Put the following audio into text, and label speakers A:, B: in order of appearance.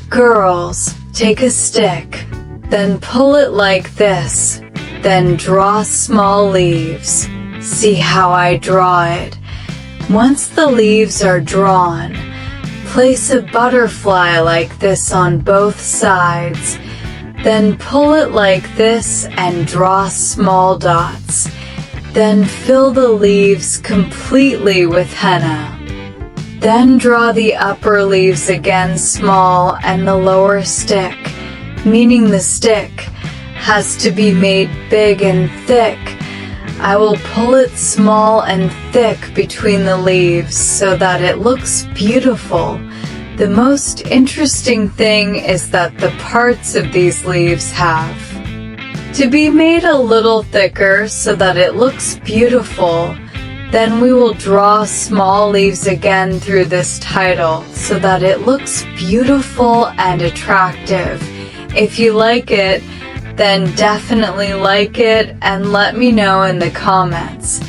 A: Girls, take a stick, then pull it like this, then draw small leaves. See how I draw it? Once the leaves are drawn, place a butterfly like this on both sides, then pull it like this and draw small dots. Then fill the leaves completely with henna. Then draw the upper leaves again small and the lower stick, meaning the stick has to be made big and thick. I will pull it small and thick between the leaves so that it looks beautiful. The most interesting thing is that the parts of these leaves have to be made a little thicker so that it looks beautiful. Then we will draw small leaves again through this title so that it looks beautiful and attractive. If you like it, then definitely like it and let me know in the comments.